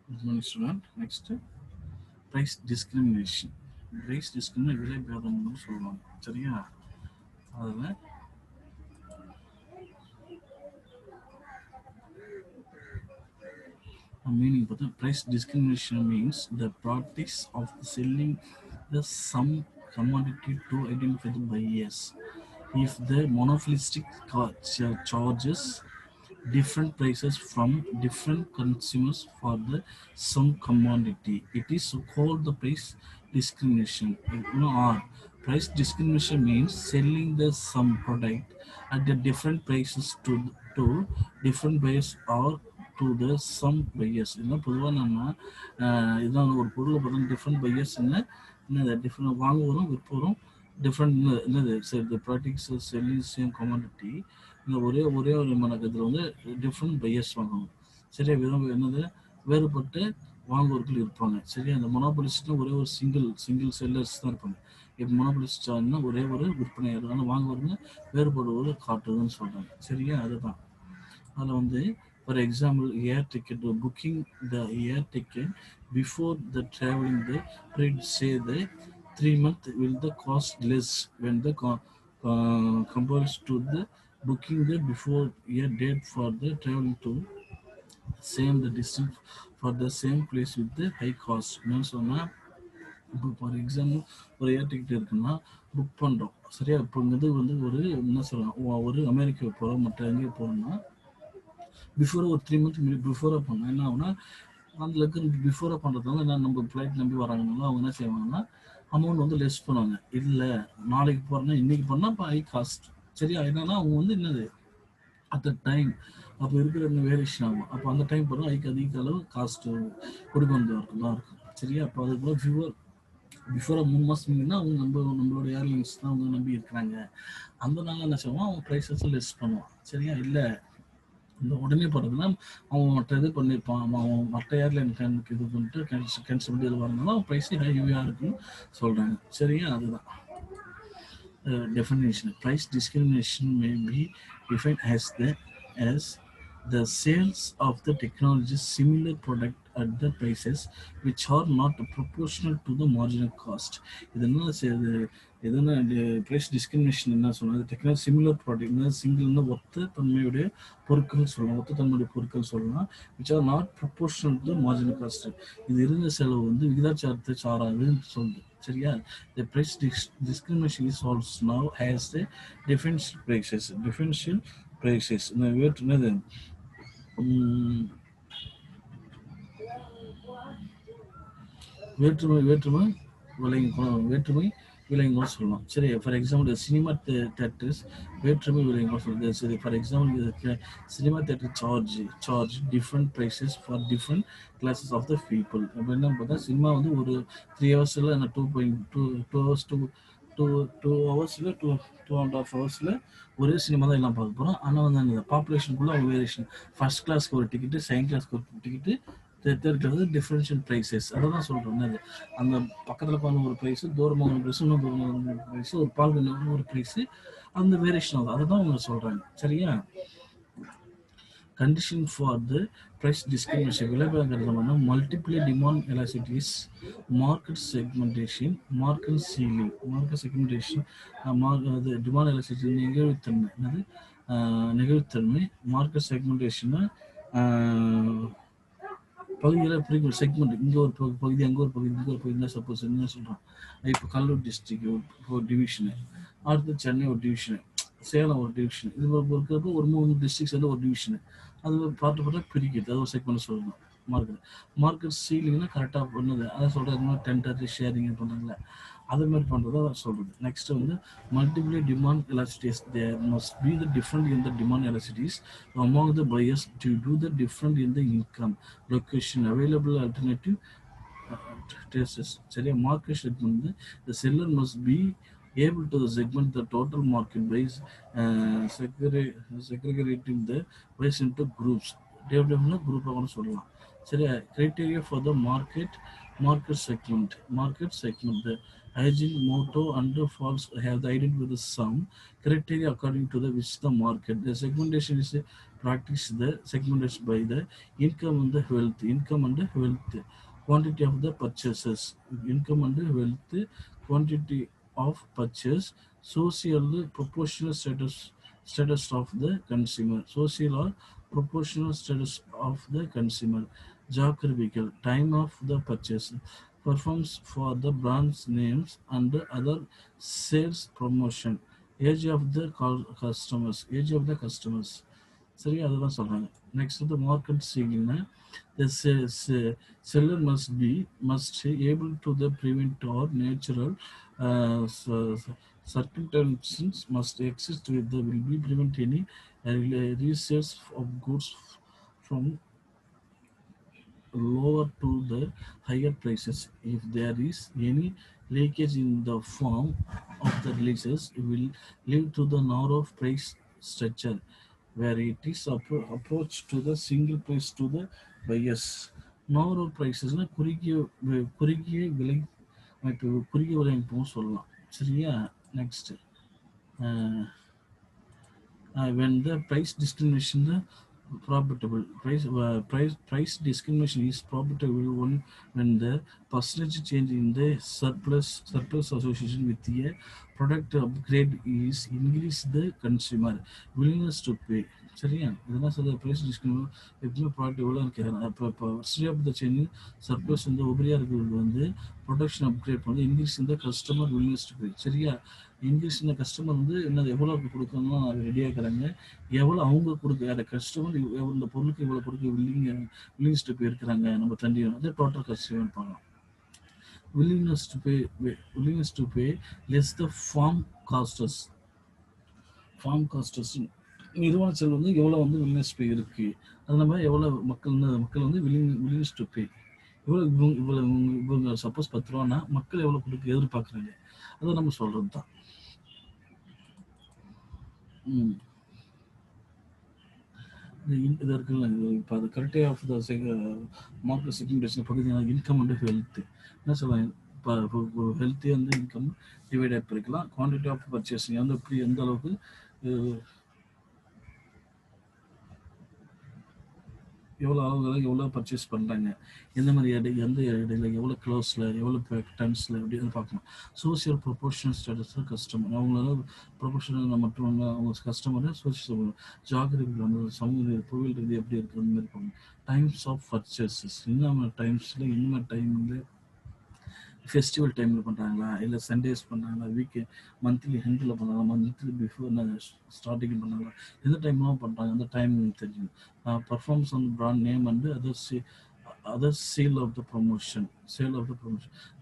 Good morning, student. Next, price discrimination. Price discrimination விலை பேதம்னு சொல்லுவாங்க. சரியா? அதில் meaning பார்த்தா price discrimination means the practice of selling the some commodity to identify the buyers. If the monopolistic charges different prices from different consumers for the some commodity, it is called the price discrimination. Or price discrimination means selling the some product at the different prices to different buyers or to the some buyers. பொதுவாக நம்ம இதான் ஒரு பொருளை பார்த்தா different buyers என்னது different வாங்குவதும் விற்பவரும் different என்னது சரி the products selling same commodity இந்த ஒரே ஒரு மனக்கத்தில் வந்து டிஃப்ரெண்ட் பையர்ஸ் வாங்கணும். சரியா என்னது வேறுபட்டு வாங்குவர்கள் இருப்பாங்க. சரியா அந்த மொனோபலிஸ்ட்னா ஒரே ஒரு சிங்கிள் செல்லர்ஸ் தான் இருப்பாங்க. இப்போ மொனோபலிஸ்ட்னா ஒரே ஒரு விற்பனையாளர், ஆனால் வாங்குவதுங்க வேறுபடுவது காட்டுதுன்னு சொல்கிறாங்க. சரியா அதுதான் அதில் வந்து for example air ticket booking the air ticket before the travelling the period say the 3 months will the cost less when the compares to the booking the before a date for the traveling to same the distance for the same place with the high cost. என்னன்னு சொன்னால் இப்போ for example ஒரு ஏர் ticket இருக்குன்னா book பண்ணுறோம். சரியா இப்போ இங்கே வந்து ஒரு என்ன சொல்லலாம் ஒரு அமெரிக்கா போகிறோம் மற்ற எங்கே போகிறோம்னா பிஃபோராக ஒரு 3 months பிஃபோராக பண்ணோம் என்ன ஆகுனா அதில் இருக்கிற பிஃபோராக பண்ணுறதுனால என்ன நம்ம ஃப்ளைட் நம்பி வராங்கனால அவங்க என்ன செய்வாங்கன்னா அமௌண்ட் வந்து லெஸ் பண்ணுவாங்க. இல்லை நாளைக்கு போகிறேன்னா இன்றைக்கி பண்ணால் இப்போ ஹை காஸ்ட். சரியா என்னன்னா அவங்க வந்து என்னது அட் த டைம் அப்போ இருக்கிற வேரியேஷன் ஆகும். அப்போ அந்த டைம் போனால் அதிக அளவு காஸ்ட்டு கொடுக்க தான் இருக்கும். சரியா அப்போ அதுக்கு போல் பிஃபோராக 3 மாதம் முன்னாடினா அவங்க நம்மளோட ஏர்லைன்ஸ் தான் அவங்க நம்பி இருக்கிறாங்க. அந்த நாள் என்ன செய்வோம் அவங்க ப்ரைஸஸை லெஸ் பண்ணுவான். சரியா இல்லை இந்த உடனே போகிறதுனா அவன் மற்ற இது பண்ணியிருப்பான், அவன் மற்ற ஏர்லைன் இது பண்ணிட்டு கேன்சல் பண்ணி இது வரதுனால அவன் ப்ரைஸே ஹைவியாக இருக்குன்னு சொல்கிறாங்க. சரியா அதுதான் definition. Price discrimination may be defined as the sales of the technology similar product at the prices which are not proportional to the marginal cost. இதெல்லாம் ப்ரைஸ் டிஸ்கிரிமினேஷன் என்ன சொன்னால் டெக்னாலஜி சிமிலர் ப்ராடக்ட் சிங்கிள்னா ஒத்த தன்மையுடைய பொருட்கள் சொல்லலாம், ஒத்த தன்மையுடைய பொருட்கள் சொல்லலாம் which are not proportional to marginal cost. இது இருந்த செலவு வந்து விகிதாச்சாரத்தை சாராதுன்னு சொல்லுது. சரியா the price discrimination is also now has the differential prices என்னது வேற்றுமை விலைங்க சொல்லலாம். சரி ஃபார் எக்ஸாம்பிள் சினிமா தேட்டர்ஸ் வேற்றுமை விலைங்க சொல்லுது. சரி for example cinema theatre charge different prices for different classes of the people. இப்போ என்ன பார்த்தா சினிமா வந்து ஒரு 3 hours என்ன 2 hours 2.5 hours ஒரே சினிமா தான் எல்லாம் பார்க்க போகிறோம். ஆனால் வந்து அந்த பாப்புலேஷனுக்குள்ள ஒரு வேரியேஷன் ஃபர்ஸ்ட் கிளாஸ்க்கு ஒரு டிக்கெட்டு செகண்ட் கிளாஸ்க்கு ஒரு டிக்கெட்டு இருக்கிறது டிஃப்ரென்ஷியல் ப்ரைஸஸ். அதை தான் சொல்கிறோம். அது அந்த பக்கத்தில் போன ஒரு ப்ரைஸு தூரமாக ஒரு ப்ரைஸு இன்னும் தூரமாக ஒரு ப்ரைஸு ஒரு பால் ஒரு ப்ரைஸு அந்த வேரியேஷன் ஆகுது. அதை தான் அவங்க சொல்கிறாங்க. சரியா condition for the price discrimination விலைபேதங்கிறது multiple demand elasticities, market segmentation, market ceiling. demand elasticity நெகிழ்வுத்தன்மை மார்க்கெட் செக்மெண்டேஷன் பகுதியில் பிரிக்கும் செக்மெண்ட் இங்கே ஒரு பகுதி அங்கே ஒரு பகுதி இங்கே ஒரு பகுதி சப்போஸ் என்ன சொல்கிறான் இப்போ கடலூர் டிஸ்ட்ரிக்ட் ஒரு டிவிஷனு, அடுத்து சென்னை ஒரு டிவிஷனு, சேலம் ஒரு டிவிஷன், இது இருக்கிறப்போ ஒரு 3 டிஸ்ட்ரிக்ஸ் வந்து ஒரு டிவிஷனு அது பார்த்து பிரிக்கிறது. அது ஒரு செக்மெண்ட் சொல்லணும். மார்க்கெட் சீலிங்னா கரெக்டாக பண்ணுது. அதை சொல்கிறது டெண்டர் ஷேரிங் பண்ணுறாங்களே அது மாதிரி பண்ணுறது அதை சொல்கிறது. நெக்ஸ்ட் வந்து multiple demand elasticities. There must be the different in the demand elasticities among the buyers to do the different in the income location available alternative traces. சரியா மார்க்கெட் செக்மெண்ட் வந்து the seller must be able to segment the total market by segregating the price into groups. Development குரூப்பாக கூட சொல்லலாம். சரியா criteria for the market segment the Ajinomoto and Falls have the identity with some criteria according to the which the market. The segmentation is practiced the segmentation by the income and the wealth, quantity of the purchases, income and wealth, quantity of purchase, social proportional status of the consumer, social or proportional status of the consumer, geographical time of the purchase, performs for the brand's names and other sales promotion, age of the customers. சரி அதுதான் சொல்றாங்க. Next வந்து market சீலிங்னா the seller must able to the prevent or natural circumstances must exist with the will be prevent any resales of goods from lower to the higher prices. If there is any leakage in the form of the releases, it will lead to the narrow price structure where it is approach to the single price to the buyers. Narrow prices குறுகிய விலை அமைப்பு குறுகிய விலை அமைப்பும் சொல்லலாம். சரியா? Next when the price discrimination profitable price discrimination is profitable when the percentage change in the surplus association with the product upgrade is increase the consumer willingness to pay. சரியா? இதெல்லாம் சொல்ல ப்ரைஸ் டிஸ்கவுண்ட் எப்பவுமே product எவ்வளோ கேட்குறாங்க. இப்போ history of the chain surplus வந்து உபரியாக இருக்கிறது வந்து ப்ரொடக்ஷன் அப்கிரேட் பண்ணி இன்க்ரீஸ் இந்த கஸ்டமர் வில்லிங்னஸ் டு பே. சரியா? இங்கிலீஷ் இந்த கஸ்டமர் வந்து என்ன எவ்வளோ கொடுக்கணும் ரெடியாக இருக்கிறாங்க, எவ்வளோ அவங்க கொடுக்க அந்த கஸ்டமர் இந்த பொருளுக்கு இவ்வளோ கொடுக்க வில்லிங்ஸ் டு பே இருக்கிறாங்க நம்ம தண்டி வந்து டோட்டல் கஸ்டமர் பண்ணலாம். willingness to pay less the farm costers நிறுவன செலவு வந்து எவ்வளோ வந்து வில்லிங்னஸ் பே இருக்குது, அது நம்ம எவ்வளோ மக்கள் வந்து வில்லிங்னஸ் டு பே இவ்வளோ இவங்க சப்போஸ் 10 ரூபான்னா மக்கள் எவ்வளோ கொடுக்க எதிர்பார்க்குறாங்க அதை நம்ம சொல்கிறது தான். இது இருக்குல்ல, இப்போ அது கரெக்டே ஆஃப் த மார்க்கெட் செக்மெண்டேஷன் பகுதியான இன்கம் அண்ட் ஹெல்த் என்ன சொல்லுவாங்க. இப்போ ஹெல்த்தே வந்து இன்கம் டிவைட் ஆகி பிரிக்கலாம். குவான்டிட்டி ஆஃப் பர்ச்சேசிங் வந்து எப்படி எந்த அளவுக்கு எவ்வளோ அளவுகளை எவ்வளோ பர்ச்சேஸ் பண்ணுறாங்க, எந்த மாதிரி எந்த இடையில எவ்வளோ க்ளோஸில் எவ்வளோ டன்ஸில் அப்படின்னு பார்க்கணும். சோசியல் ப்ரொபோர்ஷனல் ஸ்டேட்டஸ் கஸ்டமர் அவங்களால ப்ரொபோர்ஷனல் மட்டும் அவங்க கஸ்டமரை சோசியல் ஜாகிரபி வந்து சமூக புவியில் ரீதி எப்படி இருக்குது அந்த மாதிரி பார்க்கணும். டைம்ஸ் ஆஃப் பர்ச்சேசஸ் இன்னும் டைம்ஸில் இன்னும் டைமில் ஃபெஸ்டிவல் டைமில் பண்ணுறாங்களா, இல்லை சண்டேஸ் பண்ணுறாங்களா, மந்த்லி ஹெண்டில் பண்ணுறாங்களா, மந்த்லி பிஃபோர் ஸ்டார்டிங் பண்ணுறாங்களா, எந்த டைம்லாம் பண்ணுறாங்க அந்த டைம் தெரியும். Performance on brand name and other sale of the promotion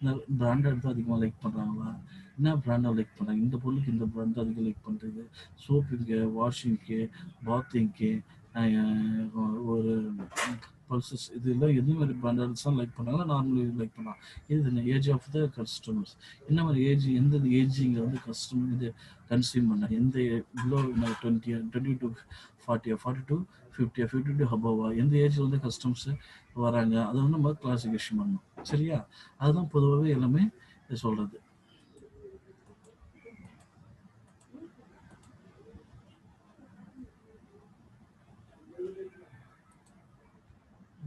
இந்த பிராண்டை எடுத்து அதிகமாக லைக் பண்ணுறாங்களா, என்ன பிராண்டை லைக் பண்ணுறாங்க, இந்த பொருளுக்கு இந்த பிராண்ட் அதிகம் லைக் பண்ணுறது, சோப்பிங்கு, வாஷிங்க்கு, பாத்திங்க்கு, ஒரு பல்சஸ் இதெல்லாம் எந்த மாதிரி பிராண்டட்ஸ் தான் லைக் பண்ணாங்களா நார்மலி லைக் பண்ணலாம். இது ஏஜ் ஆஃப் த கஸ்டமர்ஸ் என்ன மாதிரி எந்த ஏஜிங்க வந்து கஸ்டமர் இது கன்சியூம் பண்ணாங்க, எந்த பிலோ 20 டு 40 டு 50 டு அபோவா எந்த ஏஜில் வந்து கஸ்டமர்ஸ் வராங்க அதை வந்து நம்ம கிளாசிஃபிகேஷன் பண்ணணும். சரியா? அதுதான் பொதுவாகவே எல்லாமே சொல்கிறது.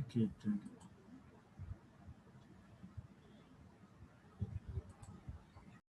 Okay, thank you.